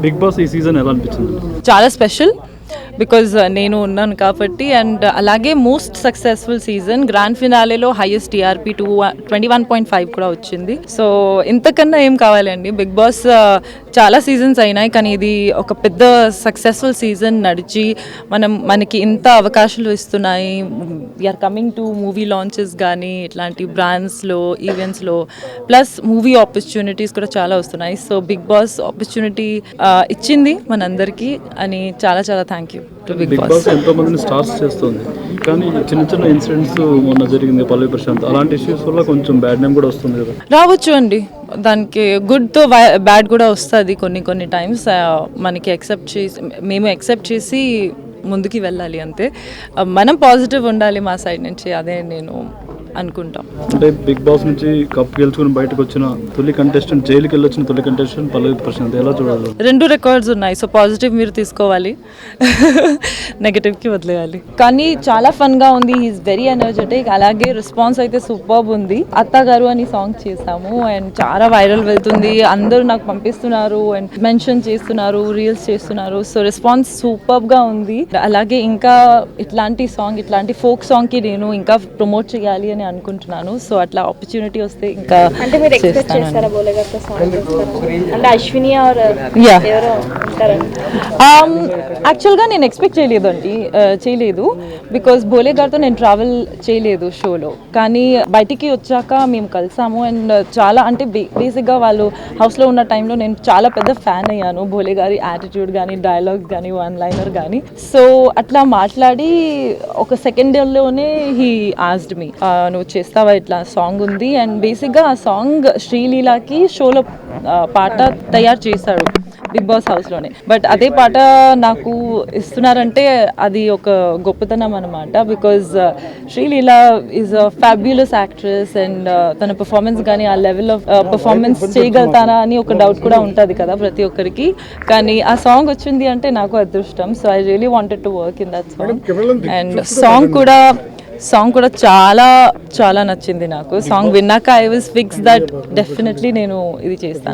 Big boss ఈ season ఎలా అనిపించింది? చాలా స్పెషల్ బికాజ్ నేను ఉన్నాను కాబట్టి. అండ్ అలాగే మోస్ట్ సక్సెస్ఫుల్ సీజన్, గ్రాండ్ ఫినాలేలో హైయెస్ట్ టీఆర్పీ 21.5 కూడా వచ్చింది. సో ఇంతకన్నా ఏం కావాలండి. బిగ్ బాస్ చాలా సీజన్స్ అయినాయి కానీ ఇది ఒక పెద్ద సక్సెస్ఫుల్ సీజన్ నడిచి మనకి ఇంత అవకాశాలు ఇస్తున్నాయి. We're coming to movie launches కానీ ఇట్లాంటి బ్రాండ్స్లో ఈవెంట్స్లో ప్లస్ మూవీ ఆపర్చునిటీస్ కూడా చాలా వస్తున్నాయి. సో బిగ్ బాస్ ఆపర్చునిటీ ఇచ్చింది మనందరికీ అని చాలా చాలా thank you to Bigg Boss. ఎంతో మందిని స్టార్స్ చేస్తుంది కానీ చిన్న చిన్న ఇన్సిడెంట్స్ మొన్న జరిగింది పల్లవి ప్రశాంత్, అలాంటి ఇష్యూస్ వల్ల కొంచెం బ్యాడ్ నేమ్ కూడా వస్తుంది కదా. రావచ్చు అండి, దానికి గుడ్తో బ్యాడ్ కూడా వస్తుంది కొన్ని టైమ్స్. మనకి మేము యాక్సెప్ట్ చేసి ముందుకి వెళ్ళాలి అంతే. మనం పాజిటివ్ ఉండాలి మా సైడ్ నుంచి, అదే నేను అనుకుంటాం. అంటే బిగ్ బాస్ నుంచి కప్ గెలుచుకుని బయటకు వచ్చిన తొలి కంటెస్టెంట్, జైలుకి వెళ్ళొచ్చిన తొలి కంటెస్టెంట్ పల్లవి ప్రశాంత్, ఎలా చూడాలి? 2 రికార్డ్స్ ఉన్నాయి. సో పాజిటివ్ మీరు తీసుకోవాలి, నెగటివ్కి వదిలేయాలి. కానీ చాలా ఫన్గా ఉంది, హీఈస్ వెరీ ఎనర్జెటిక్. అలాగే రెస్పాన్స్ అయితే సూపర్బ్ ఉంది. అత్తగారు అని సాంగ్ చేసాము అండ్ చాలా వైరల్ వెళ్తుంది. అందరూ నాకు పంపిస్తున్నారు అండ్ మెన్షన్ చేస్తున్నారు, రీల్స్ చేస్తున్నారు. సో రెస్పాన్స్ సూపర్బ్గా ఉంది. అలాగే ఇంకా ఇట్లాంటి ఫోక్ సాంగ్కి నేను ఇంకా ప్రమోట్ చేయాలి అని అనుకుంటున్నాను. సో అట్లా ఆపర్చునిటీ వస్తే ఇంకా అంటే మీరు ఎక్స్పెక్ట్ చేస్తారా బోలే గారితో సాంగ్ అంటే అశ్విని ఆర్ ఎవరో ఉంటారు? యాక్చువల్గా నేను ఎక్స్పెక్ట్ చేయలేదు బికాస్ బోలే గారితో నేను ట్రావెల్ చేయలేదు షోలో. కానీ బయటికి వచ్చాక మేము కలిసాము అండ్ చాలా అంటే బేసిక్గా వాళ్ళు హౌస్లో ఉన్న టైంలో నేను చాలా పెద్ద ఫ్యాన్ అయ్యాను. బోలే గారి యాటిట్యూడ్ కానీ, డైలాగ్స్ కానీ, వన్ లైనర్ కానీ. సో అట్లా మాట్లాడి ఒక సెకండ్ లోనే హీ ఆస్డ్ మీ, నువ్వు చేస్తావా ఇట్లా సాంగ్ ఉంది. అండ్ బేసిక్గా ఆ సాంగ్ శ్రీలీలాకి షోలో పాట తయారు చేశాడు బిగ్ బాస్ హౌస్లోనే. బట్ అదే పాట నాకు ఇస్తున్నారంటే అది ఒక గొప్పతనం అనమాట. Because Sreeleela is a fabulous actress and తన పర్ఫార్మెన్స్ కానీ ఆ లెవెల్ ఆఫ్ పర్ఫార్మెన్స్ చేయగలుగుతానా అని ఒక డౌట్ కూడా ఉంటుంది కదా ప్రతి ఒక్కరికి. కానీ ఆ సాంగ్ వచ్చింది అంటే నాకు అదృష్టం. So I really wanted to work in that song. And song కూడా చాలా చాలా నచ్చింది నాకు. సాంగ్ విన్నాక I was fix that definitely నేను ఇది చేస్తాను.